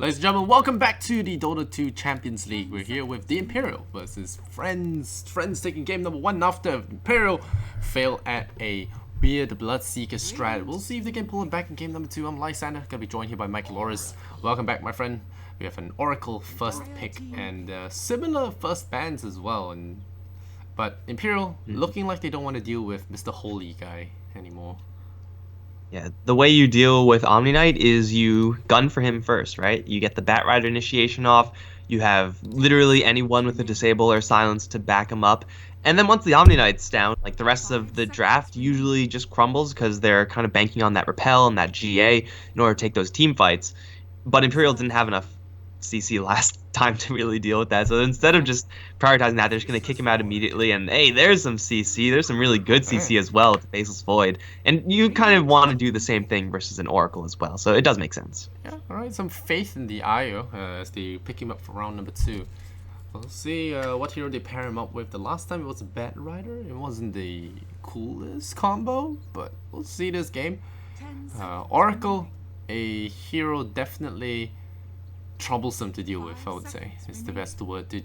Ladies and gentlemen, welcome back to the Dota 2 Champions League. We're here with the Imperial versus Friends. Friends taking game number 1 after Imperial fail at a weird Bloodseeker strat. We'll see if they can pull it back in game number 2. I'm Lysander, gonna be joined here by Mike Loris. Welcome back, my friend. We have an Oracle first pick and similar first bans as well. But Imperial looking like they don't want to deal with Mr. Holy guy anymore. Yeah, the way you deal with Omni Knight is you gun for him first, right? You get the Bat Rider initiation off, you have literally anyone with a disable or silence to back him up, and then once the Omni Knight's down, like the rest of the draft usually just crumbles because they're kind of banking on that repel and that GA in order to take those team fights. But Imperial didn't have enough CC last time to really deal with that, so instead of just prioritizing that, they're just going to kick him out immediately, and hey, there's some CC, there's some really good CC as well with the Faceless Void, and you kind of want to do the same thing versus an Oracle as well, so it does make sense. Yeah, alright, some faith in the IO as they pick him up for round number 2. We'll see what hero they pair him up with. The last time it was a Bat Rider, it wasn't the coolest combo, but we'll see this game. Oracle, a hero definitely troublesome to deal with, I would say. It's the best word to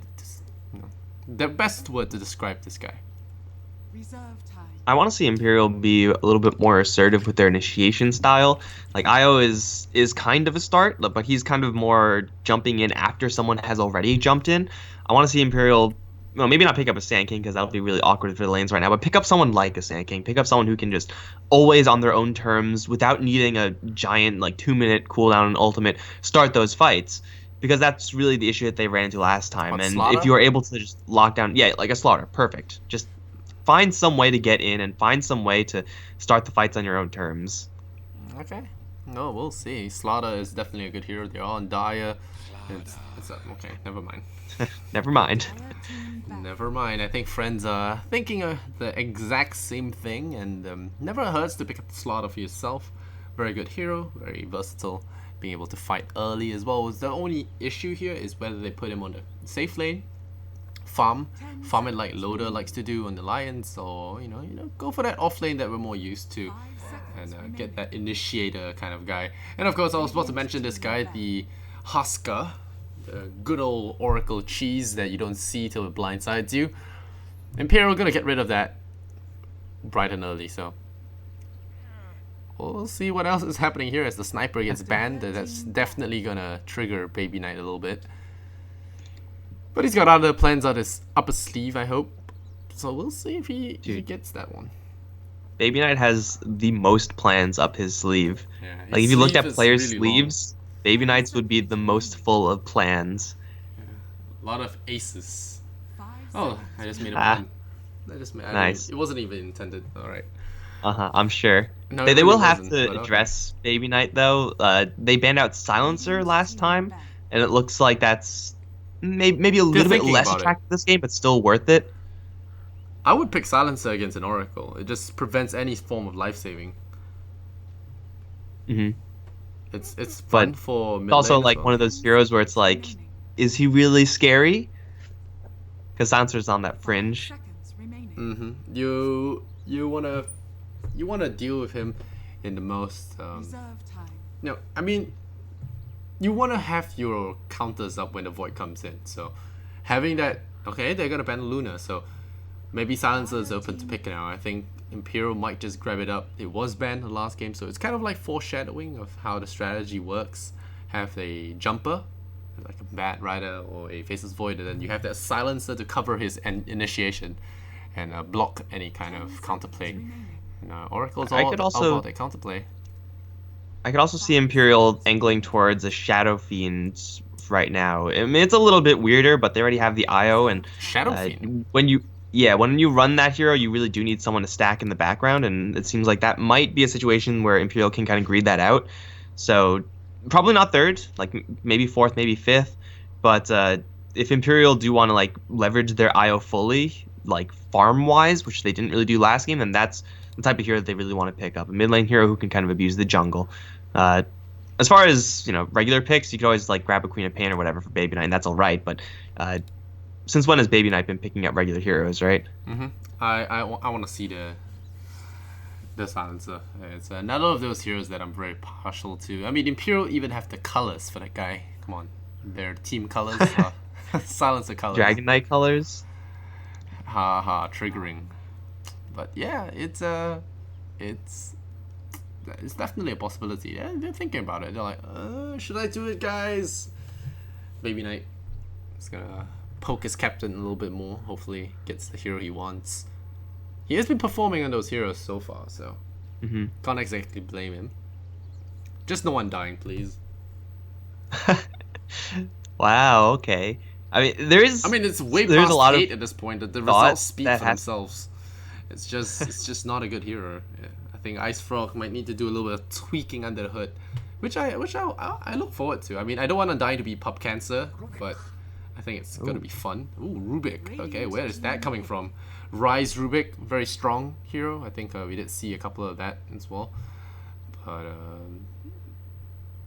describe this guy. I want to see Imperial be a little bit more assertive with their initiation style. Like IO is kind of a start, but he's kind of more jumping in after someone has already jumped in. I want to see Imperial, well, maybe not pick up a Sand King because that would be really awkward for the lanes right now, but pick up someone like a Sand King. Pick up someone who can just always on their own terms, without needing a giant like 2-minute cooldown and ultimate, start those fights. Because that's really the issue that they ran into last time. And Slaughter? if you are able to just lock down, yeah, like a Slaughter, perfect. Just find some way to get in and find some way to start the fights on your own terms. Okay. No, we'll see. Slaughter is definitely a good hero. They're all on Dire. Okay, never mind. Never mind. Never mind. I think friends are thinking the exact same thing, and never hurts to pick up the Slaughter for yourself. Very good hero, very versatile, being able to fight early as well. The only issue here is whether they put him on the safe lane, farm it like Loader likes to do on the Lions, or you know, go for that off lane that we're more used to, and get that initiator kind of guy. And of course, I was supposed to mention this guy, the Husker, the good old Oracle cheese that you don't see till it blindsides you. Imperial gonna get rid of that bright and early, so we'll see what else is happening here as the sniper gets banned. That's definitely gonna trigger Baby Knight a little bit. But he's got other plans on his upper sleeve, I hope. So we'll see if he gets that one. Baby Knight has the most plans up his sleeve. Yeah, like if you looked at players' really sleeves, Baby Knight's would be the most full of plans. Yeah. A lot of aces. Oh, I just made a pun. Nice. It wasn't even intended. Alright. I'm sure. No, They will have to but address Baby Knight though. They banned out Silencer last time, and it looks like that's maybe a little bit less attractive this game, but still worth it. I would pick Silencer against an Oracle. It just prevents any form of life saving. It's fun for mid It's also lane like one of those heroes where it's like, is he really scary? Because Silencer's on that fringe. You wanna deal with him in the most no, I mean, you wanna have your counters up when the void comes in. So having that, okay, they're gonna ban Luna, so maybe Silencer is open to pick now. I think Imperial might just grab it up. It was banned the last game, so it's kind of like foreshadowing of how the strategy works. Have a jumper, like a Bat Rider or a Faceless Void, and then you have that Silencer to cover his initiation and block any kind of counterplay. And Oracle's all about that counterplay. I could also see Imperial angling towards a Shadow Fiend right now. I mean, it's a little bit weirder, but they already have the IO, and Shadow Fiend. when you run that hero, you really do need someone to stack in the background, and it seems like that might be a situation where Imperial can kind of greed that out. So probably not third, like maybe fourth, maybe fifth. But if Imperial do want to like leverage their IO fully, like farm wise, which they didn't really do last game, then that's the type of hero that they really want to pick up. A mid lane hero who can kind of abuse the jungle. As far as regular picks, you could always like grab a Queen of Pain or whatever for Baby Knight, and that's all right. But since when has Baby Knight been picking up regular heroes, right? I want to see the Silencer. It's another of those heroes that I'm very partial to. I mean, Imperial even have the colors for that guy. Come on, their team colors, silencer colors. Dragon Knight colors. Ha ha, triggering. But yeah, it's it's definitely a possibility. Yeah, they're thinking about it. They're like, should I do it, guys? Baby Knight is gonna poke his captain a little bit more. Hopefully, gets the hero he wants. He has been performing on those heroes so far, so can't exactly blame him. Just no one dying, please. Wow, okay. I mean, I mean, it's way there's a past lot of hate at this point. The thought results speak that for has. themselves. It's just not a good hero. Yeah. I think Ice Frog might need to do a little bit of tweaking under the hood, which I look forward to. I mean, I don't want Undying to be pub cancer, but I think it's gonna be fun. Ooh, Rubik. Okay, where is that coming from? Rise Rubik, very strong hero. I think we did see a couple of that as well. But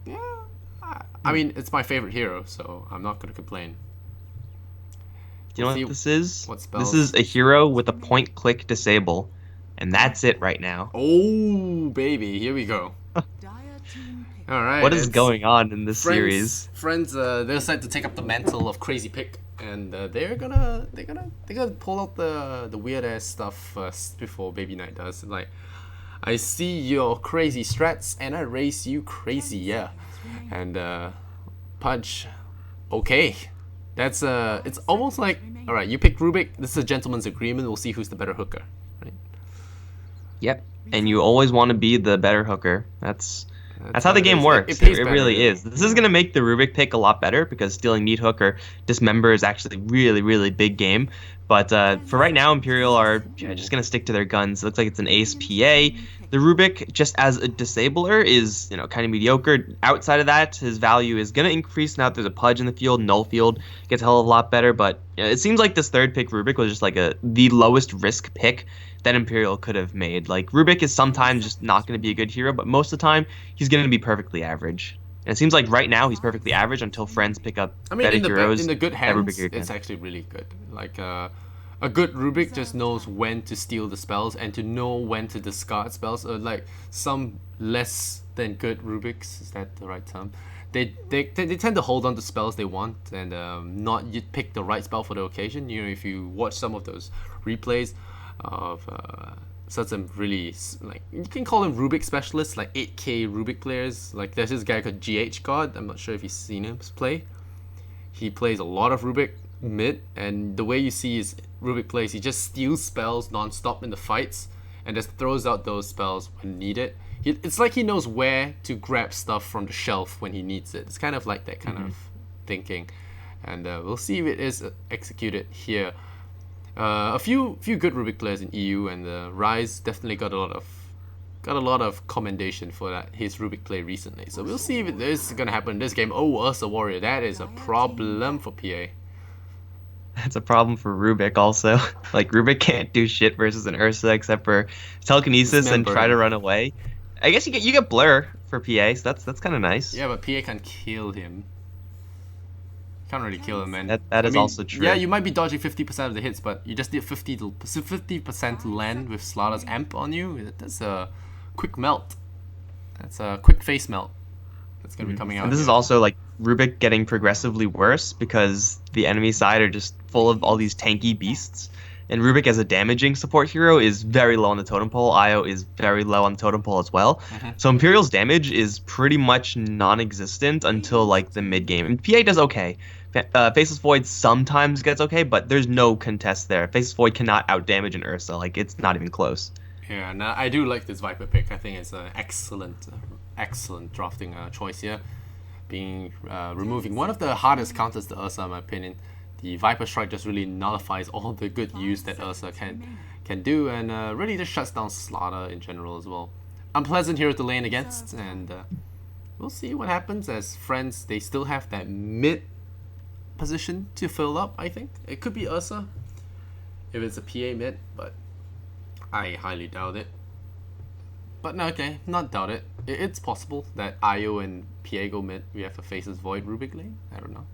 yeah, I mean, it's my favorite hero, so I'm not gonna complain. You We'll know see what this is? what This spells. is a hero with a point click disable, and that's it right now. Oh, baby, here we go. All right, What is it's going on in this friends. series? Friends, they're decided to take up the mantle of crazy pick, and they're gonna pull out the weird ass stuff first before Baby Knight does. Like, I see your crazy strats, and I raise you crazy, yeah. And Pudge, okay, that's it's almost like, all right, you pick Rubik. This is a gentleman's agreement. We'll see who's the better hooker, right? Yep. And you always want to be the better hooker. That's how how the it game is. It works. pays It better, really really. is. This is gonna make the Rubik pick a lot better because stealing Meat Hooker Dismember is actually really, really big game. But for right now, Imperial are just gonna stick to their guns. It looks like it's an Ace PA. The Rubik, just as a disabler, is kind of mediocre. Outside of that, his value is gonna increase now that there's a Pudge in the field. Null field gets a hell of a lot better. But it seems like this third pick Rubik was just like the lowest risk pick that Imperial could have made. Like Rubik is sometimes just not going to be a good hero, but most of the time he's going to be perfectly average. And it seems like right now he's perfectly average until friends pick up I mean, better in heroes the good that Rubik hands, again. it's actually really good. Like a good Rubik just knows when to steal the spells and to know when to discard spells. Like some less than good Rubiks, is that the right term? They tend to hold on to spells they want and not you pick the right spell for the occasion. If you watch some of those replays of some really, like, you can call them Rubik specialists, like 8K Rubik players. Like there's this guy called GH God. I'm not sure if you've seen him play. He plays a lot of Rubik mid, and the way you see his Rubik plays, he just steals spells non-stop in the fights and just throws out those spells when needed. It's like he knows where to grab stuff from the shelf when he needs it. It's kind of like that kind of thinking, and we'll see if it is executed here. A few good Rubik players in EU, and Rise definitely got a lot of commendation for that his Rubik play recently. So we'll see if it is gonna happen in this game. Oh, Ursa Warrior, that is a problem for PA. That's a problem for Rubik also. Like Rubik can't do shit versus an Ursa except for telekinesis and Dismember try to him. run away. I guess you get Blur for PA, so that's kind of nice. Yeah, but PA can kill him. Can't really kill him, man. That I is mean, also yeah, true. you might be dodging 50% of the hits, but you just did 50% land with Slaughter's amp on you. That's a quick melt. That's a quick face melt. That's gonna be coming And out this is here. also like Rubik getting progressively worse because the enemy side are just full of all these tanky beasts. And Rubik as a damaging support hero is very low on the totem pole. Io is very low on the totem pole as well. So Imperial's damage is pretty much non-existent until like the mid game. And PA does okay. Faceless Void sometimes gets okay, but there's no contest there. Faceless Void cannot outdamage an Ursa. Like it's not even close. Yeah, and I do like this Viper pick. I think it's an excellent drafting choice here. Being removing one of the hardest counters to Ursa, in my opinion. The Viper Strike just really nullifies all the good use that Ursa can do, and really just shuts down Slaughter in general as well. Unpleasant hero to lane against, and we'll see what happens as friends. They still have that mid position to fill up. I think it could be Ursa if it's a PA mid, but I highly doubt it. But no, okay, not doubt it. It's possible that IO and PA go mid. We have a Faces Void Rubik lane. I don't know.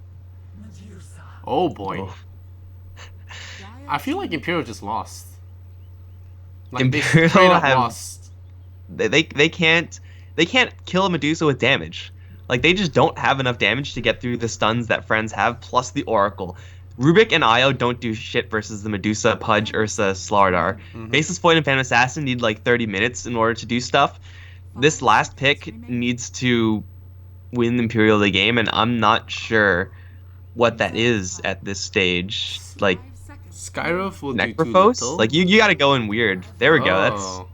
Oh boy. Oh. I feel like Imperial just lost. Like they straight Imperial up have lost. they can't kill a Medusa with damage. Like they just don't have enough damage to get through the stuns that friends have, plus the Oracle. Rubik and Io don't do shit versus the Medusa, Pudge, Ursa, Slardar. Mm-hmm. Faceless Void and Phantom Assassin need like 30 minutes in order to do stuff. This last pick needs to win Imperial the game, and I'm not sure what that is at this stage. Like Skyrov will do too Necrophos? little. Like you gotta go in weird. There we go. That's Oh.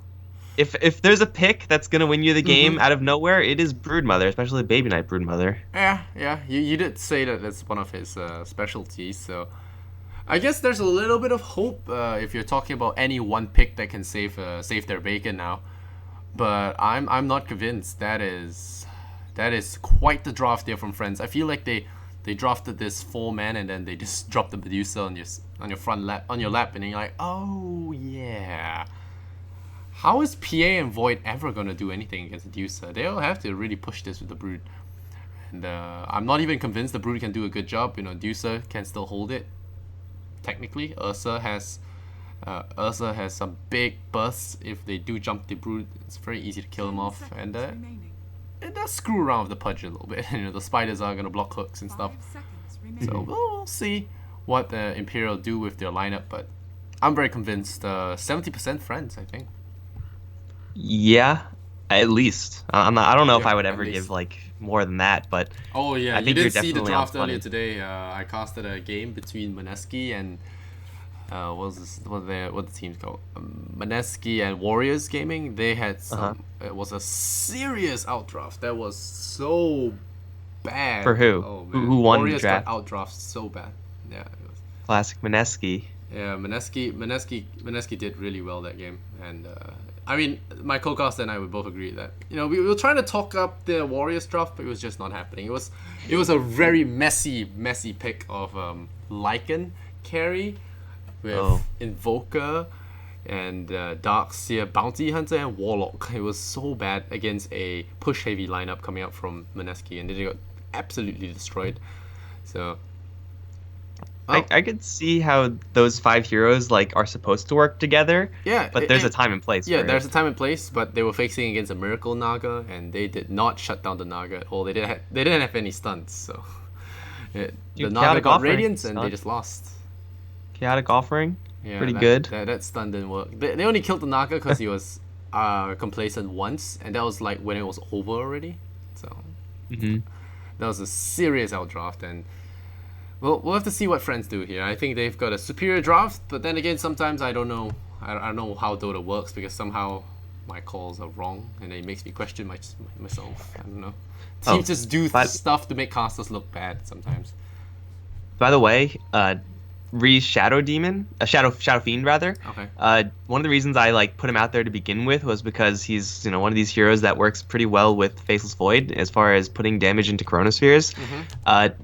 if there's a pick that's gonna win you the game Mm-hmm. out of nowhere, it is Broodmother, especially Baby Knight Broodmother. Yeah, yeah. You did say that that's one of his specialties, so I guess there's a little bit of hope if you're talking about any one pick that can save their bacon now. But I'm not convinced. That is quite the draft there from friends. I feel like they drafted this 4-man and then they just dropped the Medusa on your front lap on your lap and then you're like, oh yeah. How is PA and Void ever gonna do anything against Medusa? They'll have to really push this with the Brood. And I'm not even convinced the Brood can do a good job. Medusa can still hold it. Technically, Ursa has some big bursts. If they do jump the Brood, it's very easy to kill them off. And it does screw around with the Pudge a little bit. The spiders are gonna block hooks and stuff. So we'll see what the Imperial do with their lineup. But I'm very convinced. 70% friends, I think. Yeah, at least. I'm not, I don't know if Yeah, I would at ever least. give like more than that, but Oh yeah, I you think you're did see the definitely on draft earlier money. today. I casted a game between Maneski and what was this? What the team's called? Maneski and Warriors Gaming. They had Uh-huh. some. It was a serious outdraft. That was so bad. For who? Oh Who, man, who won the Warriors got draft? outdrafted so bad. Yeah, it was. Classic Mineski. Yeah, Maneski did really well that game, and I mean, my co-caster and I would both agree that we were trying to talk up the Warriors draft, but it was just not happening. It was a very messy pick of Lycan carry with Oh. Invoker and Darkseer, Bounty Hunter, and Warlock. It was so bad against a push heavy lineup coming out from Maneski, and they got absolutely destroyed. So. Oh, I could see how those 5 heroes like are supposed to work together, yeah, but there's a time and place yeah, for there's it. a time and place, but they were facing against a Miracle Naga, and they did not shut down the Naga at all. They didn't have any stunts, so the Dude, Naga Chaotic got Offering. Radiance, and they Stun. just lost. Chaotic Offering. Yeah, Pretty that, good. that stun didn't work. They only killed the Naga because he was complacent once, and that was like when it was over already. So Hmm. that was a serious outdraft, and we'll have to see what friends do here. I think they've got a superior draft, but then again, sometimes I don't know. I don't know how Dota works because somehow my calls are wrong, and it makes me question myself. I don't know. Oh, Teams just do but stuff to make casters look bad sometimes. by the way, Ree's Shadow Demon, Shadow Fiend rather. Okay. One of the reasons I like put him out there to begin with was because he's one of these heroes that works pretty well with Faceless Void as far as putting damage into Chronospheres.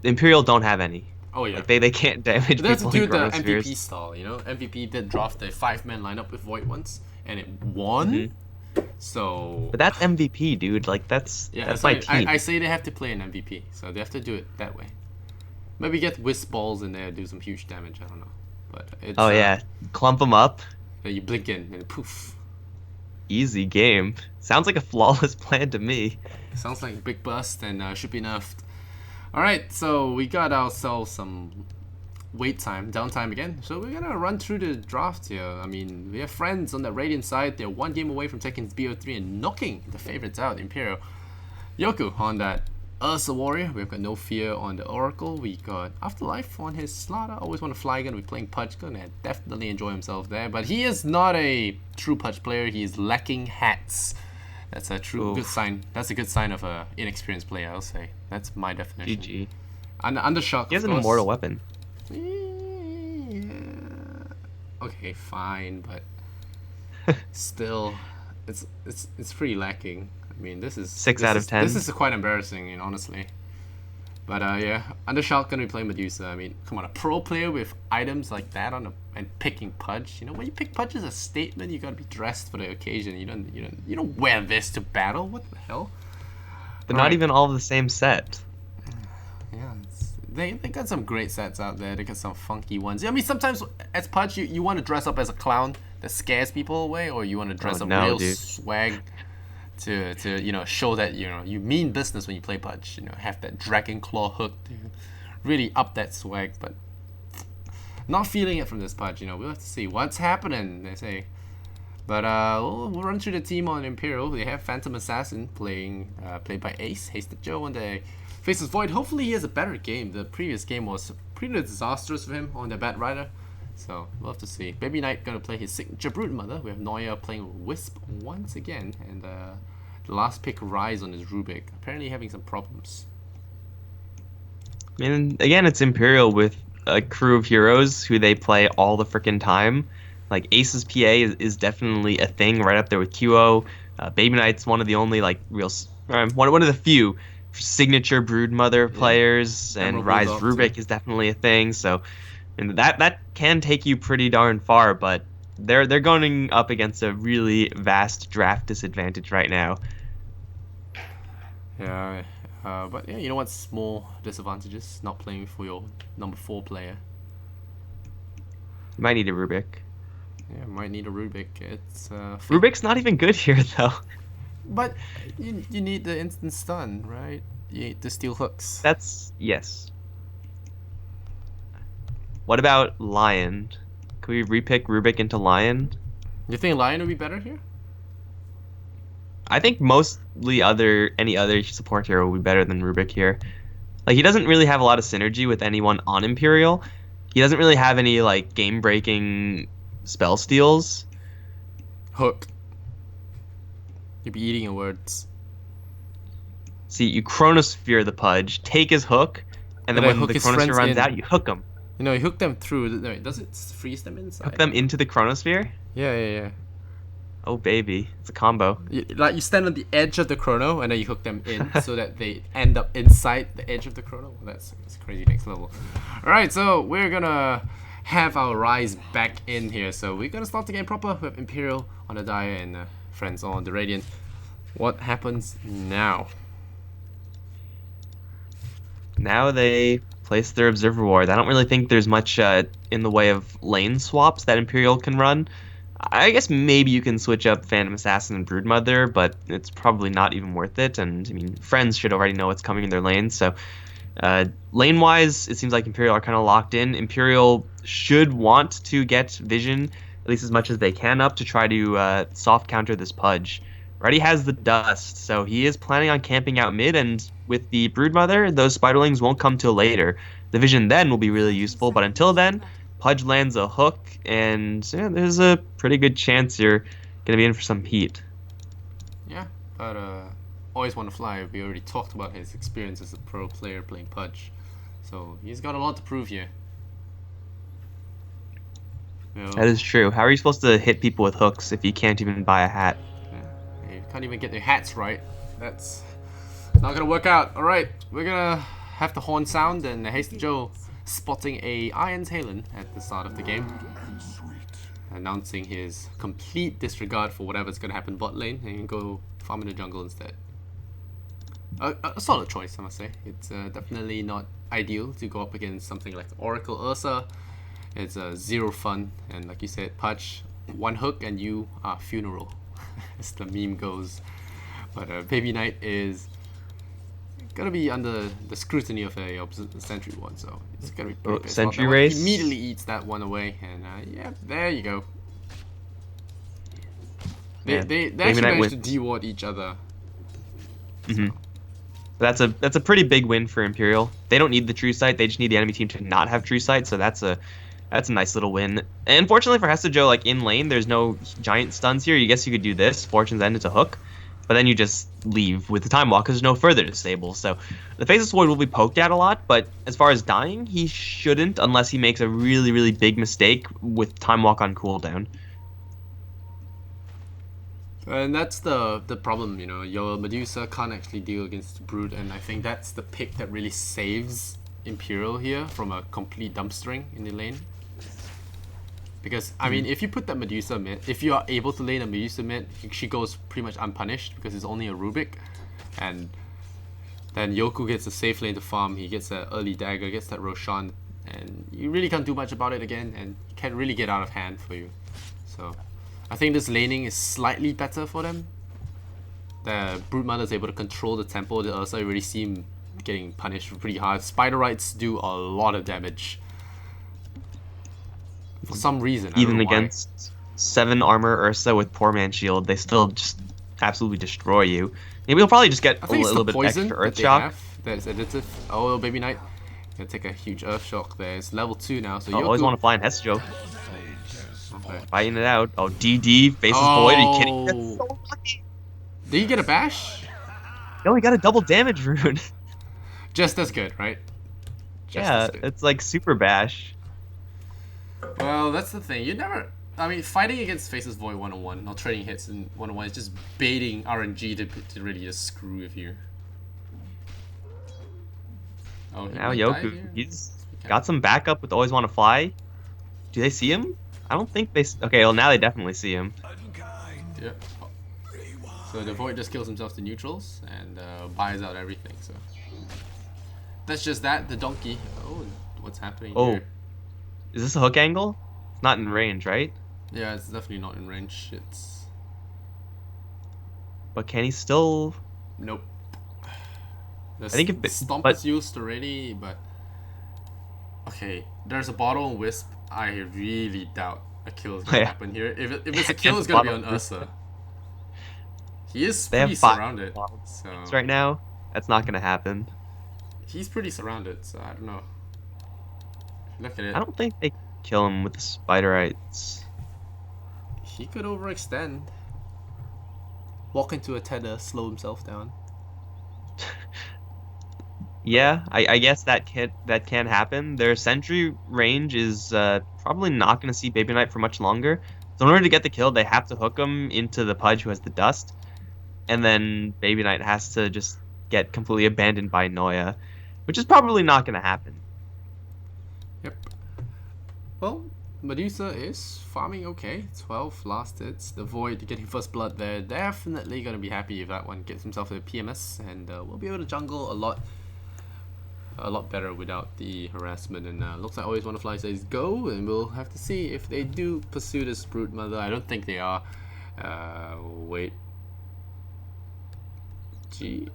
Imperial don't have any. Oh yeah. Like they can't damage That's people to in do the Chronospheres. MVP style, MVP did draft a 5-man lineup with Void once, and it won. So But that's MVP, dude. Like that's yeah, that's so my team. I say they have to play an MVP, so they have to do it that way. Maybe get Wisp balls in there, do some huge damage. I don't know, but it's Oh yeah, clump them up. you blink in and poof. Easy game. Sounds like a flawless plan to me. Sounds like a big bust and should be nerfed. All right, so we got ourselves some downtime again. So we're gonna run through the draft here. I mean, we have friends on the Radiant side. They're one game away from taking BO3 and knocking the favorites out. Imperial, Yoku on that Ursa Warrior. We've got No Fear on the Oracle. We got Afterlife on his Slaughter. Always want to fly. Gonna be playing Pudge. Gonna definitely enjoy himself there. But he is not a true Pudge player. He is lacking hats. That's a good sign. That's a good sign of a inexperienced player, I'll say. That's my definition. GG. Undershock. He has of an course. immortal weapon. Yeah. Okay, fine, but still, it's pretty lacking. I mean, this is 6 this out of is- 10. This is quite embarrassing, honestly. But yeah, Undershock gonna be playing Medusa. I mean, come on, a pro player with items like that and picking Pudge. When you pick Pudge as a statement, you gotta be dressed for the occasion. You don't wear this to battle. What the hell? They're not Alright. even all of the same set. Yeah, they got some great sets out there. They got some funky ones. I mean, sometimes as Pudge, you want to dress up as a clown that scares people away, or you want to dress Oh, up no, real dude. swag to you know show that you know you mean business when you play Pudge. You know, have that Dragon Claw hook to really up that swag, but not feeling it from this Pudge. You know, we'll have to see what's happening. They say. But we'll run through the team on Imperial. They have Phantom Assassin played by Ace, Hasted Joe, and they faces Void. Hopefully he has a better game. The previous game was pretty disastrous for him on the Bat Rider. So we'll have to see. Baby Knight gonna play his signature Brood Mother. We have Noya playing Wisp once again, and the last pick Rise on his Rubik. Apparently having some problems. I mean, again, it's Imperial with a crew of heroes who they play all the freaking time. Like Ace's PA is definitely a thing right up there with QO. Baby Knight's one of the only like one of the few signature Broodmother Yeah, players, and memorable Rise dog too. Rubik is definitely a thing. So, and that can take you pretty darn far, but they're going up against a really vast draft disadvantage right now. Yeah, but yeah, you know what's small disadvantages? Not playing for your number 4 player. You might need a Rubik. Yeah, might need a Rubik. It's Fate. Rubik's not even good here though. But you need the instant stun, right? You need the steel hooks. That's yes. What about Lion? Can we repick Rubik into Lion? You think Lion would be better here? I think mostly any other support hero would be better than Rubik here. Like he doesn't really have a lot of synergy with anyone on Imperial. He doesn't really have any like game breaking spell steals. Hook. You'd be eating your words. See, you Chronosphere the Pudge, take his hook, and And then then when hook the his Chronosphere friends runs in. out, you hook him. You know, you hook them through. No, does it freeze them inside? Hook them into the Chronosphere? Yeah, yeah, yeah. Oh baby, it's a combo. Like you stand on the edge of the chrono and then you hook them in so that they end up inside the edge of the chrono. Well, that's crazy next level. All right, so we're gonna have our Rise back in here. So we're gonna start the game proper with Imperial on the Dire and friends on the Radiant. What happens now? Now they place their Observer Ward. I don't really think there's much in the way of lane swaps that Imperial can run. I guess maybe you can switch up Phantom Assassin and Broodmother, but it's probably not even worth it. And I mean, friends should already know what's coming in their lane. So lane-wise, it seems like Imperial are kind of locked in. Imperial should want to get Vision at least as much as they can up to try to soft counter this Pudge. Already has the Dust, so he is planning on camping out mid, and with the Broodmother, those Spiderlings won't come till later. The Vision then will be really useful, but until then, Pudge lands a hook, and yeah, there's a pretty good chance you're gonna be in for some heat. Yeah, but always want to fly. We already talked about his experience as a pro player playing Pudge, so he's got a lot to prove here. That is true. How are you supposed to hit people with hooks if you can't even buy a hat? Yeah, you can't even get their hats right. That's not gonna work out. All right, we're gonna have the horn sound and Hasty Joe spotting a Iron Talon at the start of the game, announcing his complete disregard for whatever's gonna happen bot lane and go farm in the jungle instead. A solid choice, I must say. It's definitely not ideal to go up against something like Oracle Ursa. It's zero fun, and like you said, Pudge, one hook and you are funeral, as the meme goes. But Baby Knight is gonna be under the scrutiny of a Sentry one, so it's gonna be pretty pissed off. Sentry That one race? immediately eats that one away, and yeah, there you go. They Yeah, they Baby actually Knight managed to wins. de-ward each other. Mhm. That's a pretty big win for Imperial. They don't need the True Sight; they just need the enemy team to not have True Sight. So that's a nice little win. And unfortunately for Hestejo, like in lane, there's no giant stuns here. You guess you could do this, Fortune's End into hook, but then you just leave with the Time Walk because there's no further disable. So the Faceless Void will be poked at a lot, but as far as dying, he shouldn't unless he makes a really, really big mistake with Time Walk on cooldown. And that's the problem, you know. Your Medusa can't actually deal against Brood, and I think that's the pick that really saves Imperial here from a complete dumpstering in the lane. Because, I mean, if you put that Medusa mid, if you are able to lane a Medusa mid, she goes pretty much unpunished because it's only a Rubik. And then Yoku gets a safe lane to farm, he gets that early dagger, gets that Roshan, and you really can't do much about it again, and it can't really get out of hand for you. So, I think this laning is slightly better for them the Brute Mother is able to control the tempo, the Ursa really seem getting punished pretty hard. Spider Rights do a lot of damage. For some reason, I don't Even know why. against 7 armor Ursa with poor man shield, they still just absolutely destroy you. Maybe you'll probably just get I a think it's the little bit extra poison that Earth they Shock. have that's additive. Oh, Baby Knight gonna take a huge Earth Shock there. It's level 2 now, so Oh, always Yoku. want to fly in Hest joke. Okay. Fighting it out. Oh, DD faces Void. Are you kidding? That's Oh, so lucky. did you get a bash? No, he got a double damage rune. Just as good, right? Just as Yeah, good. it's like super bash. Well, that's the thing. You never. I mean, fighting against Faces Void 101, not trading hits in 101, is just baiting RNG to really just screw with you. Oh, he Now might die Yoku, here. he's Okay. got some backup with always want to fly. Do they see him? I don't think they. Okay, well now they definitely see him. Yeah. Oh. So the Void just kills himself to neutrals and buys out everything. So that's just that. The donkey. Oh, what's happening Oh, here? is this a hook angle? It's not in range, right? Yeah, it's definitely not in range. It's But can he still? nope. The I think stomp but is used already, but okay. There's a bottle and wisp. I really doubt a kill is gonna yeah, happen here. If it's a kill, it's against gonna be bottom, on Ursa. He is they pretty have 5 surrounded, bottles so right now. That's not gonna happen. he's pretty surrounded. So I don't know. Look at I it. don't think they kill him with the spiderites. He could overextend. Walk into a tether, slow himself down. Yeah, I guess that can happen. Their sentry range is probably not going to see Baby Knight for much longer. So in order to get the kill, they have to hook him into the Pudge who has the dust, and then Baby Knight has to just get completely abandoned by Noya, which is probably not going to happen. Yep. Well, Medusa is farming okay. 12 last hits. The Void getting first blood there. Definitely going to be happy if that one gets himself a PMS, and we'll be able to jungle a lot better without the harassment. And looks like Always Wanna Fly says go, and we'll have to see if they do pursue this Brute Mother. I don't think they are. Wait. G.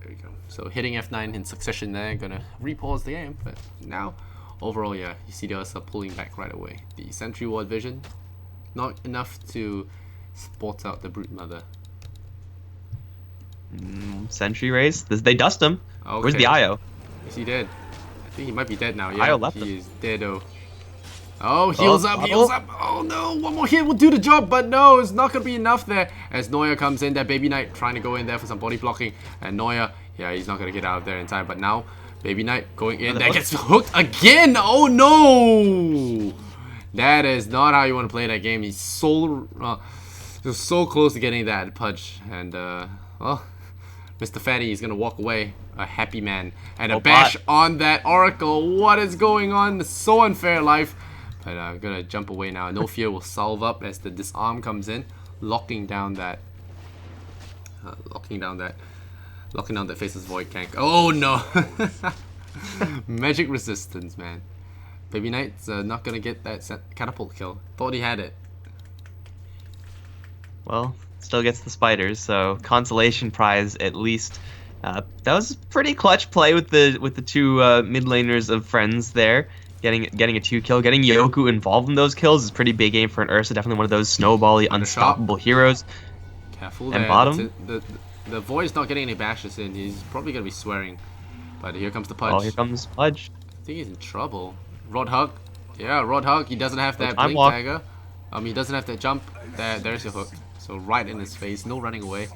There we go. So hitting F9 in succession there, gonna repause the game. But now, overall, yeah, you see the Ursa pulling back right away. The Sentry Ward vision, not enough to spot out the Brute Mother. Sentry race. They dust him. Okay. Where's the IO? Is he dead? I think he might be dead now. IO Yeah, left him. he is dead. Oh, heals up, bubble. heals up. Oh no, one more hit will do the job, but no, it's not gonna be enough there. As Noya comes in there, Baby Knight trying to go in there for some body blocking, and Noya, yeah, he's not gonna get out of there in time. But now, Baby Knight going in, that gets hooked again. Oh no, that is not how you want to play that game. He's so close to getting that Pudge, and well, Mr. Fatty is gonna walk away a happy man, and a bash on that Oracle. What is going on? So unfair, life. But I'm gonna jump away now. No Fear will solve up as the disarm comes in, locking down that Faceless Void tank. Oh no! Magic resistance, man. Baby Knight's not gonna get that catapult kill. Thought he had it. Well, still gets the spiders, so consolation prize at least. That was a pretty clutch play with the two mid laners of friends there. Getting a 2-kill, getting Yoku involved in those kills is pretty big game for an Ursa. Definitely one of those snowbally, unstoppable heroes. Careful and there. Bottom. The Void's not getting any bashes in. He's probably gonna be swearing. But here comes the Pudge. Oh, here comes Pudge. I think he's in trouble. Rod Hug. Yeah, Rod Hug. He doesn't have that blink walk. dagger. He doesn't have that jump. There's your hook. So right in his face. No running away.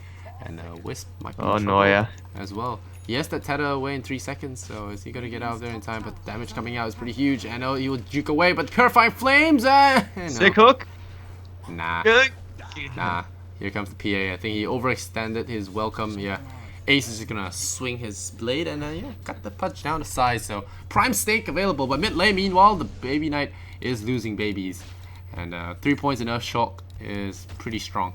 And Wisp might be in trouble Noya. as well. He has that tether away in 3 seconds, so is he gonna get out of there in time? But the damage coming out is pretty huge. I know he will juke away, but Purifying Flames! No. Sick hook. Nah. Good. Nah. Here comes the PA. I think he overextended his welcome. Yeah. Ace is just gonna swing his blade and yeah, cut the Pudge down to size. So prime stake available, but mid lane meanwhile the Baby Knight is losing babies, and 3 points in Earth Shock is pretty strong.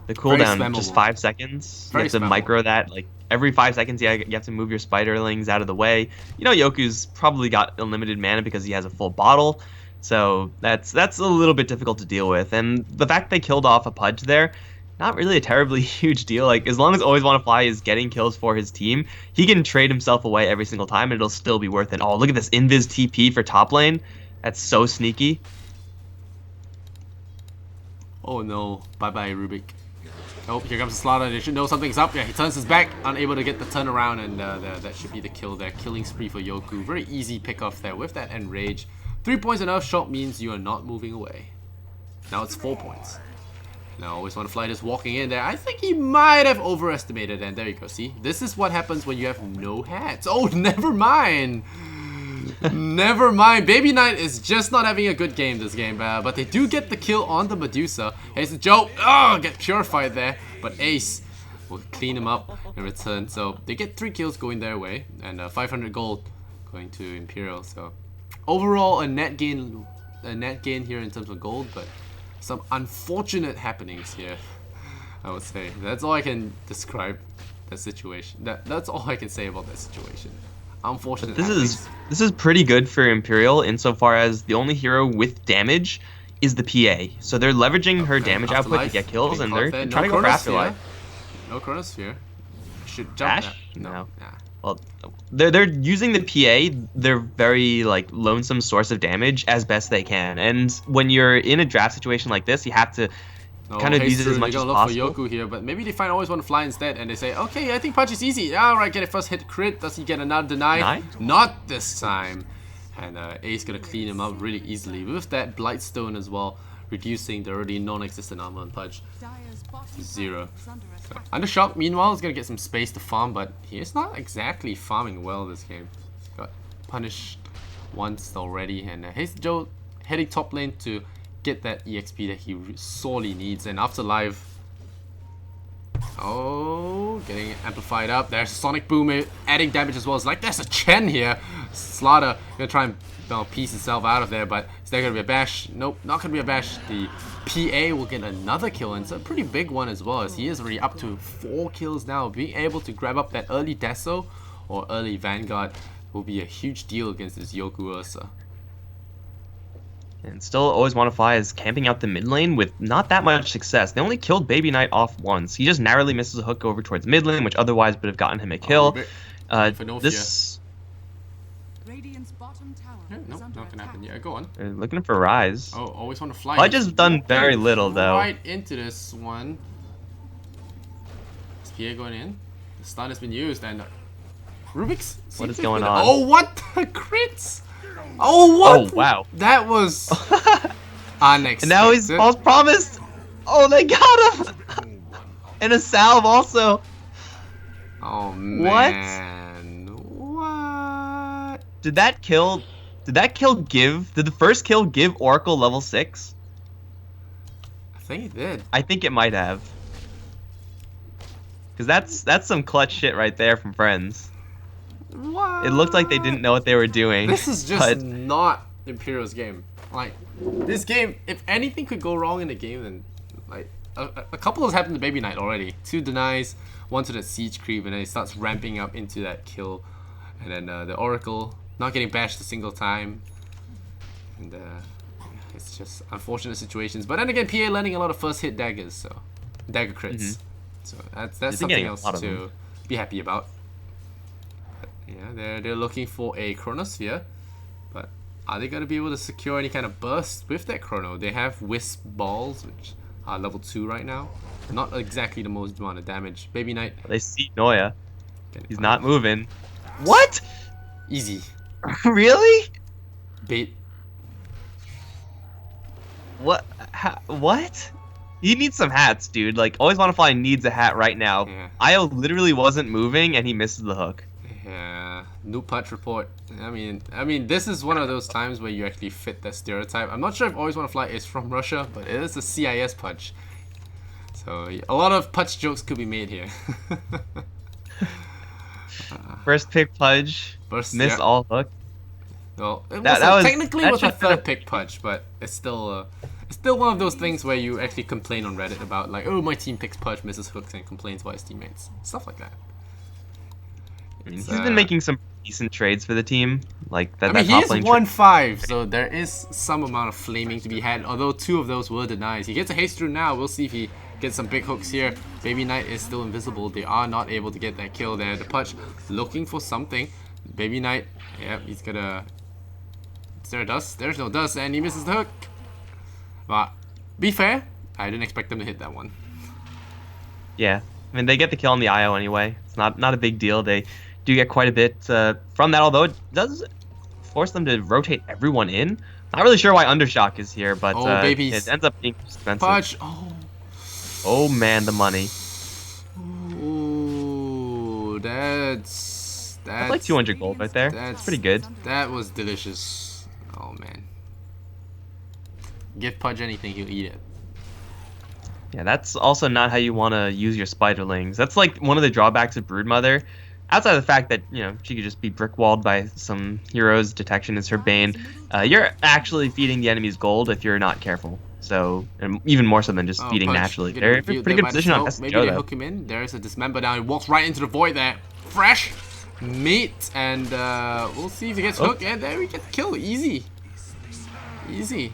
The cooldown spammable. just 5 seconds. Very You have to spammable. micro that like every 5 seconds. You have to move your spiderlings out of the way. You know Yoku's probably got unlimited mana because he has a full bottle. So that's a little bit difficult to deal with. And the fact they killed off a Pudge there, not really a terribly huge deal. Like, as long as Always Wanna Fly is getting kills for his team, he can trade himself away every single time and it'll still be worth it. Oh, look at this Invis TP for top lane. That's so sneaky. Oh no, bye-bye Rubik. Oh, here comes the slaughter. They should know something's up. Yeah, he turns his back, unable to get the turnaround, and that should be the kill there. Killing spree for Yoku. Very easy pick off there with that enrage. 3 points and Earth Shot means you are not moving away. Now it's 4 points. Now Always Wanna Fly just walking in there. I think he might have overestimated, and there you go. See, this is what happens when you have no hats. Oh, never mind. Never mind. Baby Knight is just not having a good game this game, but they do get the kill on the Medusa. Here's the Joe. Oh, get purified there, but Ace will clean him up in return. So they get 3 kills going their way, and 500 gold going to Imperial. So overall, a net gain here in terms of gold, but some unfortunate happenings here, I would say. That's all I can describe that situation. That's all I can say about that situation. Unfortunate. This is pretty good for Imperial insofar as the only hero with damage is the PA. So they're leveraging her damage output to get kills, and they're trying to go for Afterlife. No Chronosphere. Should jump Dash? that. No. Nah. Well, they're using the PA, their very like lonesome source of damage, as best they can. And when you're in a draft situation like this, you have to kind of use it as much as possible. Look for Yoku here, but maybe they find Always Wanna Fly instead, and they say, okay, I think Punch is easy. Alright, get a first hit crit. Does he get another deny? Not this time. And Ace gonna clean him up really easily with that Blightstone as well, reducing the already non-existent armor on Punch to 0. So, Undershock, meanwhile, is gonna get some space to farm, but he is not exactly farming well this game. He's got punished once already, and here's Joe heading top lane to get that EXP that he sorely needs. And Afterlife, oh, getting amplified up. There's Sonic Boom adding damage as well. It's like there's a Chen here. Slaughter gonna try and piece himself out of there, but is there gonna be a bash? Nope, not gonna be a bash. The PA will get another kill, and it's a pretty big one as well, as he is already up to 4 kills now. Being able to grab up that early Deso or early Vanguard will be a huge deal against this Yoku Ursa. And still Always Wanna Fly is camping out the mid lane with not that much success. They only killed Baby Knight off once. He just narrowly misses a hook over towards mid lane, which otherwise would have gotten him a kill. This... No, not gonna happen. Yeah, go on. They're looking for Rise. Oh, Always Wanna Fly. I just done very little though. Right into this one. Is PA going in? The stun has been used, and Rubik's. What is going on? Oh, what the crits! Oh, what? Oh, wow. That was unexpected. And now he's false promised. Oh, they got him. And a salve also. Oh man. What? Did that kill give? Did the first kill give Oracle level 6? I think it did. I think it might have. Cause that's some clutch shit right there from Friends. What? It looked like they didn't know what they were doing. This is just not Imperial's game. Like, this game, if anything could go wrong in the game, then like a couple has happened to Baby Knight already. 2 denies, 1 to the siege creep, and then he starts ramping up into that kill. And then the Oracle not getting bashed a single time. And it's just unfortunate situations. But then again, PA landing a lot of first hit daggers, so dagger crits. So that's something else to be happy about. Yeah, they're looking for a Chronosphere, but are they gonna be able to secure any kind of burst with that Chrono? They have Wisp Balls, which are level 2 right now. Not exactly the most amount of damage. Baby Knight. They see Noya. He's not moving. What? Easy. Really? Bait. What? What? He needs some hats, dude. Like, Always Wanna Fly needs a hat right now. Yeah. Io literally wasn't moving, and he misses the hook. Yeah, new patch report. I mean, this is one of those times where you actually fit that stereotype. I'm not sure if Always Wanna Fly is from Russia, but it is a CIS patch. So a lot of patch jokes could be made here. First pick Pudge, miss all hook. Well, it was technically was a third pick Pudge, but it's still one of those things where you actually complain on Reddit about like, oh, my team picks Pudge, misses hooks, and complains about his teammates, stuff like that. I mean, he's been making some decent trades for the team, like that. I mean, he's 1-5, so there is some amount of flaming to be had. Although 2 of those were denies. He gets a haste through now. We'll see if he get some big hooks here. Baby Knight is still invisible. They are not able to get that kill there. The Pudge looking for something. Baby Knight, yep, he's gonna... Is there a dust? There's no dust, and he misses the hook. But, be fair, I didn't expect them to hit that one. Yeah, I mean, they get the kill on the IO anyway. It's not a big deal. They do get quite a bit from that, although it does force them to rotate everyone in. Not really sure why Undershock is here, but it ends up being expensive. Pudge. Oh man, the money. Ooh, that's like 200 gold right there. That's pretty good. That was delicious. Oh man. Give Pudge anything, he'll eat it. Yeah, that's also not how you want to use your spiderlings. That's like one of the drawbacks of Broodmother. Outside of the fact that, you know, she could just be brick-walled by some heroes, detection is her bane, you're actually feeding the enemy's gold if you're not careful. So, and even more so than just feeding Pudge, naturally. They're in a pretty good position on SSO, maybe they hook him in. There's a dismember down. He walks right into the void there. Fresh meat. And we'll see if he gets hooked. And there we get the kill. Easy. Easy.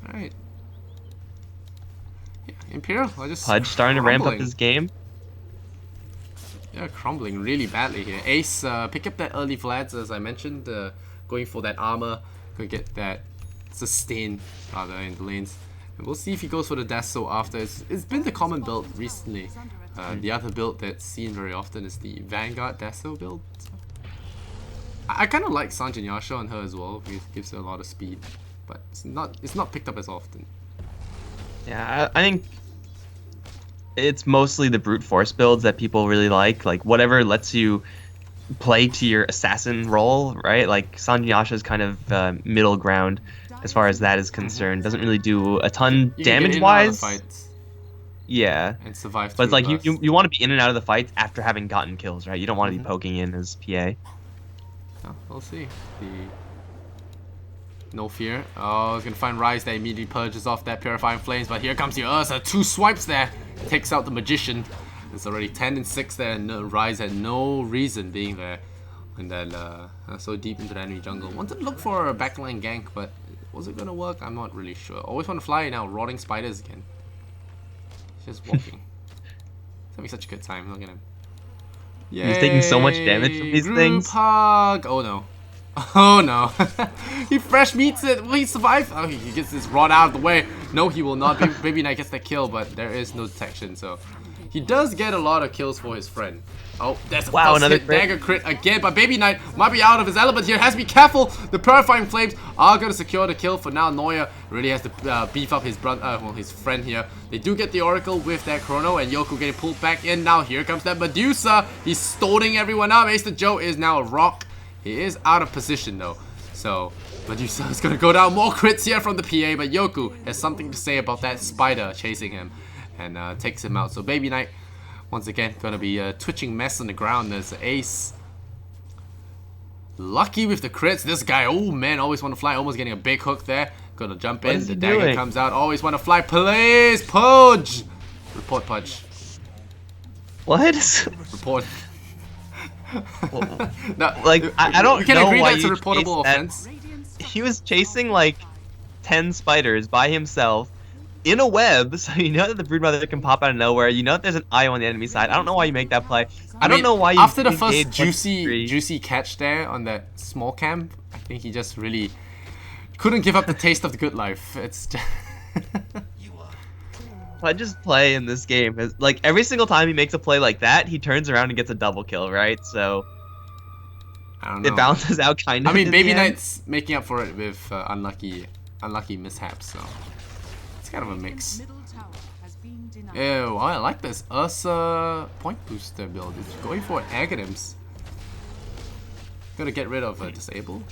Alright. Yeah, Imperial, I just Pudge starting to ramp up his game. Yeah, crumbling really badly here. Ace, pick up that early Vlads, as I mentioned, going for that armor, gonna get that sustain rather in the lanes. And we'll see if he goes for the Dasso after. It's been the common build recently. The other build that's seen very often is the Vanguard Dasso build. I kind of like Sanjin Yasha on her as well because it gives her a lot of speed, but it's not picked up as often. Yeah, I think it's mostly the brute force builds that people really like whatever lets you play to your assassin role, right? Like Sanjin Yasha is kind of middle ground as far as that is concerned. Doesn't really do a ton damage wise. Yeah, and survive. But it's like you want to be in and out of the fights after having gotten kills, right? You don't want to be poking in as PA. Oh, we'll see. No fear. Oh, he's gonna find Rise that immediately purges off that Purifying Flames, but here comes the Ursa. 2 swipes there. Takes out the Magician. It's already 10 and 6 there, and Rise had no reason being there. And then so deep into the enemy jungle. Wanted to look for a backline gank, but was it gonna work? I'm not really sure. Always want to fly now. Rotting spiders again. He's just walking. It's having such a good time. Look at him. Yay! He's taking so much damage from these things. Hug. Oh no. Oh no. He fresh meets it. Will he survive? Oh, he gets this rod out of the way. No, he will not. Baby Knight gets that kill, but there is no detection, so he does get a lot of kills for his friend. Oh, that's a another hit. Dagger crit again, but Baby Knight might be out of his element here. Has to be careful. The Purifying Flames are going to secure the kill for now. Noya really has to beef up his his friend here. They do get the Oracle with that Chrono, and Yoku getting pulled back in. Now here comes that Medusa. He's stoning everyone up. Ace the Joe is now a rock. He is out of position though, so Medusa is gonna go down. More crits here from the PA, but Yoku has something to say about that spider chasing him and takes him out. So Baby Knight, once again, gonna be a twitching mess on the ground. There's Ace. Lucky with the crits. This guy, oh man, always want to fly. Almost getting a big hook there. Gonna jump in. The dagger comes out. Always want to fly. Please, Pudge. Report Pudge. What? Report. No, like I don't. You can know agree why that's a reportable offense. He was chasing like 10 spiders by himself in a web, so you know that the Broodmother can pop out of nowhere. You know that there's an IO on the enemy side. I don't know why you make that play. I don't know why you. After the first juicy catch there on that small camp, I think he just really couldn't give up the taste of the good life. It's just Pudge's play in this game is like every single time he makes a play like that, he turns around and gets a double kill, right? So I don't know. It balances out kind of. I mean, Baby Knight's making up for it with unlucky mishaps, so it's kind of a mix. Ew, I like this Ursa point booster build. It's going for Aghanims. Gonna get rid of Disable.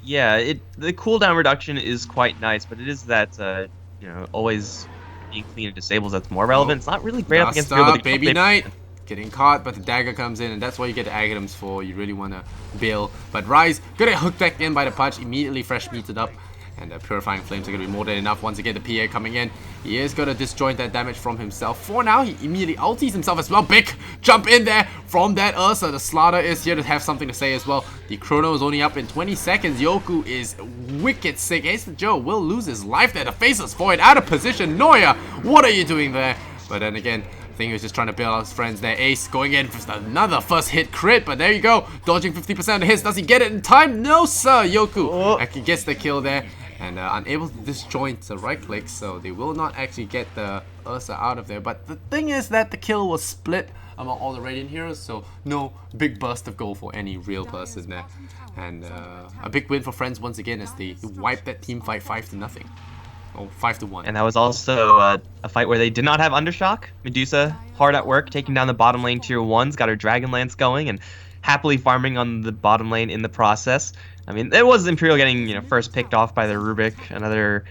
Yeah, the cooldown reduction is quite nice, but it is that you know, always being clean and disables that's more relevant. It's not really great up against Baby Knight getting caught, but the dagger comes in, and that's why you get the Aghanims for. You really want to bail. But Rise gonna hook back in by the Pudge, immediately fresh meets it up, And the Purifying Flames are going to be more than enough. Once again, the PA coming in. He is going to disjoint that damage from himself. For now, he immediately ulties himself as well. Big jump in there from that Ursa. The Slaughter is here to have something to say as well. The Chrono is only up in 20 seconds. Yoku is wicked sick. Ace the Joe will lose his life there. The Faceless Void out of position. Noya, what are you doing there? But then again, I think he was just trying to bail out his friends there. Ace going in for another first hit crit, but there you go. Dodging 50% of the hits. Does he get it in time? No, sir. Yoku actually gets the kill there. And unable to disjoint the right click, so they will not actually get the Ursa out of there. But the thing is that the kill was split among all the Radiant heroes, so no big burst of gold for any real person there. And a big win for Friends once again as they wiped that team fight 5-0. Oh, 5-1. And that was also a fight where they did not have Undershock. Medusa hard at work, taking down the bottom lane tier 1s, got her Dragon Lance going, and happily farming on the bottom lane in the process. I mean, it was Imperial getting, first picked off by the Rubik. Another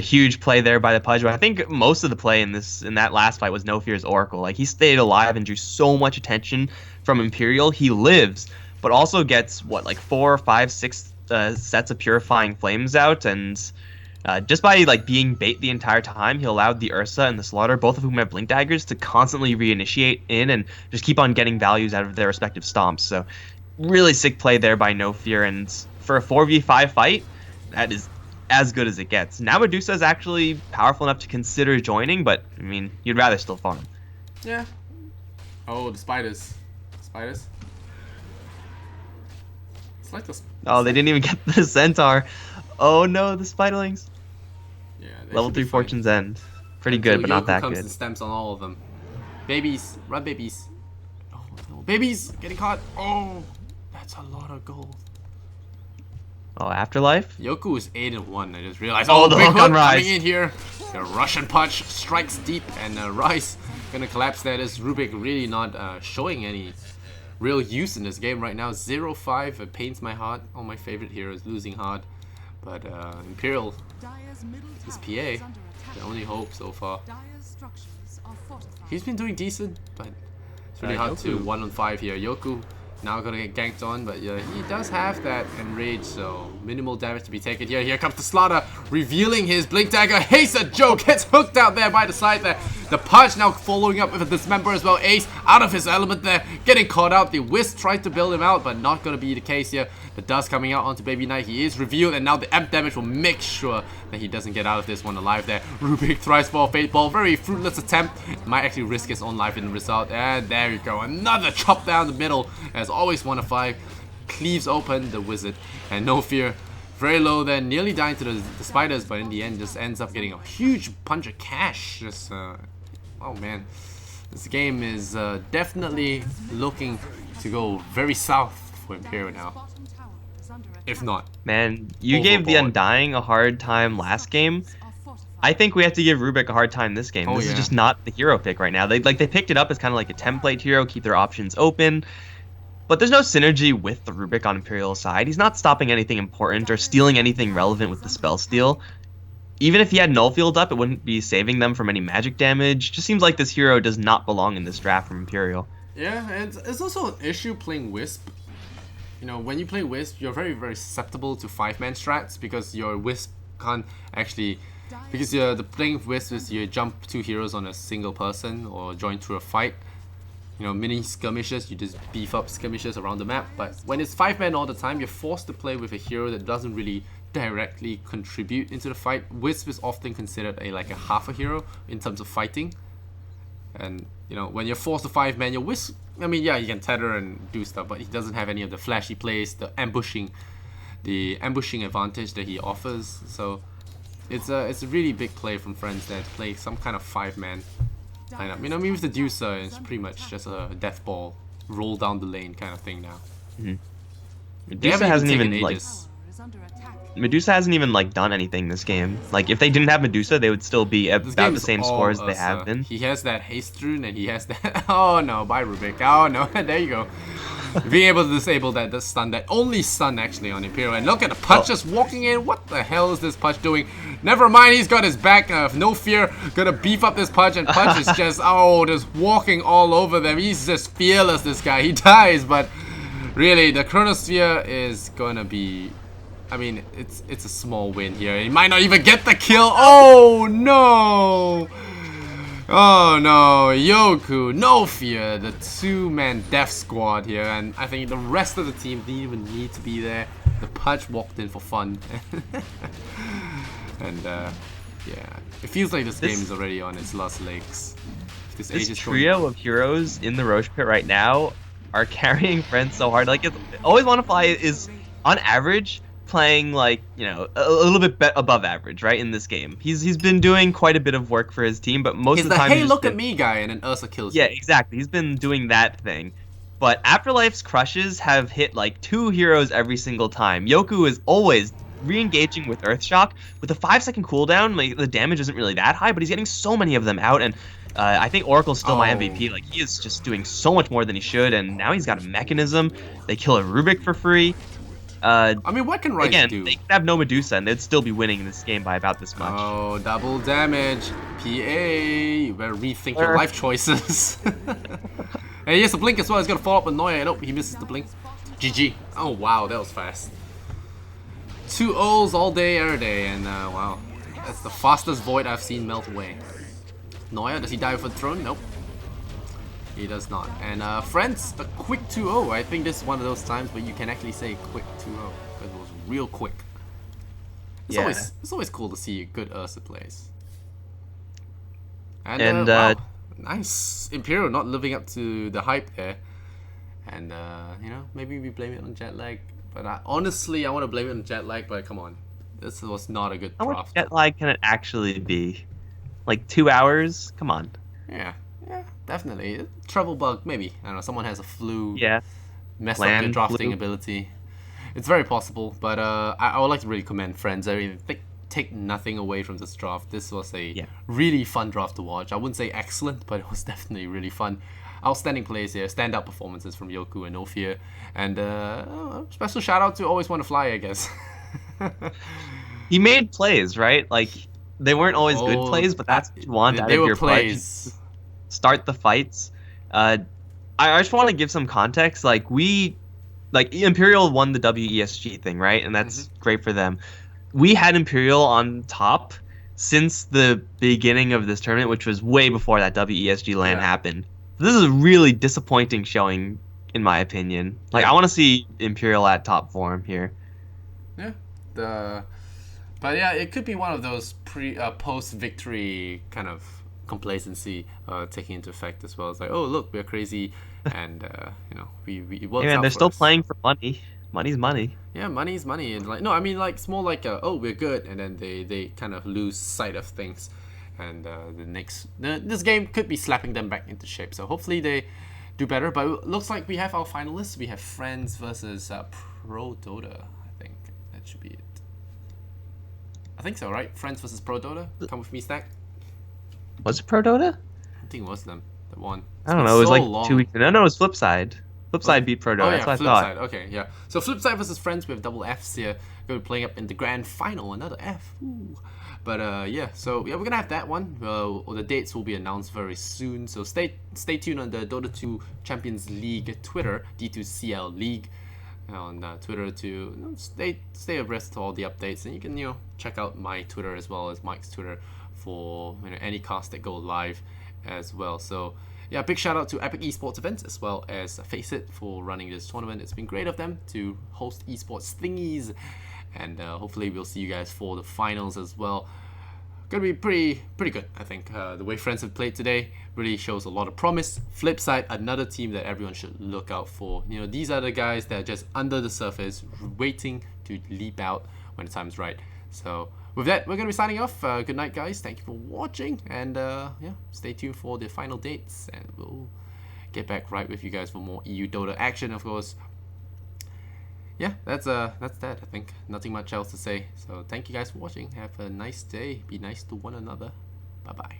huge play there by the Pudge. But I think most of the play in that last fight was No Fear's Oracle. Like, he stayed alive and drew so much attention from Imperial. He lives, but also gets what, like 4, 5, 6 sets of Purifying Flames out, and just by like being bait the entire time, he allowed the Ursa and the Slaughter, both of whom have Blink Daggers, to constantly reinitiate in and just keep on getting values out of their respective stomps. So really sick play there by No Fear, and for a 4v5 fight, that is as good as it gets. Now Medusa is actually powerful enough to consider joining, but I mean, you'd rather still farm. Yeah. Oh, the spiders. Spiders. It's like the. Oh, they didn't even get the Centaur. Oh no, the Spiderlings. Yeah. Level 3 Fortune's End. Pretty good, but not that comes good. and stamps on all of them. Babies, run babies. Oh no, babies getting caught. Oh, that's a lot of gold. Oh, Afterlife? Yoku is 8-1. I just realized. Oh, the big hook on hook Rise. coming in here. The Russian punch strikes deep, and Rise gonna collapse there. This Rubik really not showing any real use in this game right now. 0-5. It pains my heart. All my favorite heroes losing hard, but Imperial, his PA, the only hope so far. He's been doing decent, but it's really hard to 1-on-5 here. Yoku now gonna get ganked on, but yeah, he does have that Enrage, so minimal damage to be taken here. Here comes the Slaughter, revealing his Blink Dagger. Haste Joe gets hooked out there by the side there. The Punch now following up with a Dismember as well. Ace out of his element there, getting caught out. The Wisp tried to build him out, but not gonna be the case here. The Dust coming out onto Baby Knight. He is revealed, and now the amp damage will make sure that he doesn't get out of this one alive there. Rubik thrice for a Fate Ball. Very fruitless attempt. Might actually risk his own life in the result. And there we go. Another chop down the middle. As always, 1-5. Cleaves open the Wizard. And No Fear. Very low there. Nearly dying to the Spiders, but in the end just ends up getting a huge punch of cash. Just, oh man. This game is definitely looking to go very south for Imperial now. If not. Man, you gave the Undying a hard time last game. I think we have to give Rubik a hard time this game. This is just not the hero pick right now. They picked it up as kind of like a template hero, keep their options open. But there's no synergy with the Rubik on Imperial's side. He's not stopping anything important or stealing anything relevant with the spell steal. Even if he had Null Field up, it wouldn't be saving them from any magic damage. Just seems like this hero does not belong in this draft from Imperial. Yeah, it's also an issue playing Wisp. You know, when you play Wisp, you're very, very susceptible to 5-man strats because your Wisp can't actually... Because the playing Wisp is you jump 2 heroes on a single person or join through a fight. You know, mini skirmishes, you just beef up skirmishes around the map. But when it's 5-man all the time, you're forced to play with a hero that doesn't really directly contribute into the fight. Wisp is often considered like a half a hero in terms of fighting. And, you know, when you're forced to 5-man, your Wisp, I mean, yeah, he can tether and do stuff, but he doesn't have any of the flashy plays, the ambushing advantage that he offers. So it's a really big play from Friends there to play some kind of 5-man lineup. You know, I mean, with the Deucer, it's pretty much just a death ball, roll down the lane kind of thing now. Medusa hasn't even done anything this game. Like, if they didn't have Medusa, they would still be about the same scores they have been. He has that haste rune, and he has that. Oh no, bye Rubik. Oh no, there you go. Being able to disable that stun, that only stun actually on Imperial. And look at the Punch just walking in. What the hell is this Punch doing? Never mind, he's got his back. No Fear, gonna beef up this Punch, and Punch is just just walking all over them. He's just fearless. This guy, he dies, but really, the Chronosphere is gonna be. I mean, it's a small win here. He might not even get the kill. Oh no! Oh no, Yoku, no fear, the two-man death squad here, and I think the rest of the team didn't even need to be there. The Pudge walked in for fun. And yeah, it feels like this game is already on its last legs. This trio of heroes in the Roche Pit right now are carrying friends so hard. Like, it's always want to fly is on average playing like, you know, a little bit above average, right, in this game. He's been doing quite a bit of work for his team, but most he's of the time hey, he's look at me guy, and then Ursa kills you. Yeah, exactly. He's been doing that thing. But Afterlife's crushes have hit like 2 heroes every single time. Yoku is always re-engaging with Earthshock. With a 5-second cooldown, like, the damage isn't really that high, but he's getting so many of them out, and I think Oracle's still my MVP. Like, he is just doing so much more than he should, and now he's got a mechanism. They kill a Rubik for free. I mean, what can Rice again, do? they could have no Medusa, and they'd still be winning this game by about this much. Oh, double damage. PA, you better rethink your life choices. And he has a blink as well. He's going to follow up with Noya. Nope, he misses the blink. GG. Oh, wow, that was fast. 2 O's all day, every day, and wow. That's the fastest Void I've seen melt away. Noya, does he die for the throne? Nope. He does not. And friends, a quick 2-0. I think this is one of those times where you can actually say quick 2-0 because it was real quick. It's always cool to see good Ursa plays. And wow, nice. Imperial not living up to the hype there. And you know, maybe we blame it on jet lag. But honestly, I want to blame it on jet lag. But come on, this was not a good draft. How much jet lag can it actually be? Like 2 hours? Come on. Yeah, definitely. Travel bug, maybe. I don't know, someone has a flu. Yeah. Messed up their drafting ability. It's very possible, but I would like to really commend friends. I mean, take nothing away from this draft. This was a really fun draft to watch. I wouldn't say excellent, but it was definitely really fun. Outstanding plays here, standout performances from Yoku and Ophir, and special shout out to Always Want to Fly, I guess. He made plays, right? Like, they weren't always good plays, but that's what you want out of your plays. Start the fights. I just want to give some context. Like, Imperial won the WESG thing, right? And that's great for them. We had Imperial on top since the beginning of this tournament, which was way before that WESG LAN happened. This is a really disappointing showing, in my opinion. Like, I want to see Imperial at top form here. Yeah. But yeah, it could be one of those post-victory kind of complacency taking into effect as well. It's like, oh look, we're crazy, and you know, we worked out. They're still playing for money. Money's money. Yeah, money's money, and like, no, I mean, like, it's more like oh, we're good, and then they kind of lose sight of things, and this game could be slapping them back into shape. So hopefully they do better. But it looks like we have our finalists. We have Friends versus Pro Dota. I think that should be it. I think so, right? Friends versus Pro Dota. Come with me, Stack. Was it Pro Dota? I think it was them that won. I don't know. It was so like long. 2 weeks. No, it was Flipside. Flipside beat Pro Dota. That's what I thought. Okay, yeah. So Flipside versus Friends with double Fs here. Going to be playing up in the grand final. Another F. Ooh. But yeah, so yeah, we're gonna have that one. The dates will be announced very soon. So stay tuned on the Dota 2 Champions League Twitter, D2CL League, on Twitter to stay abreast to all the updates. And you can check out my Twitter as well as Mike's Twitter for any casts that go live as well. So yeah, big shout out to Epic Esports Events as well as Face It for running this tournament. It's been great of them to host esports thingies, and hopefully we'll see you guys for the finals as well. Gonna be pretty good, I think. The way Friends have played today really shows a lot of promise. Flipside, another team that everyone should look out for. These are the guys that are just under the surface, waiting to leap out when the time's right. So with that, we're gonna be signing off. Good night, guys. Thank you for watching, and yeah, stay tuned for the final dates, and we'll get back right with you guys for more EU Dota action, of course. Yeah, that's that. I think nothing much else to say. So thank you guys for watching. Have a nice day. Be nice to one another. Bye bye.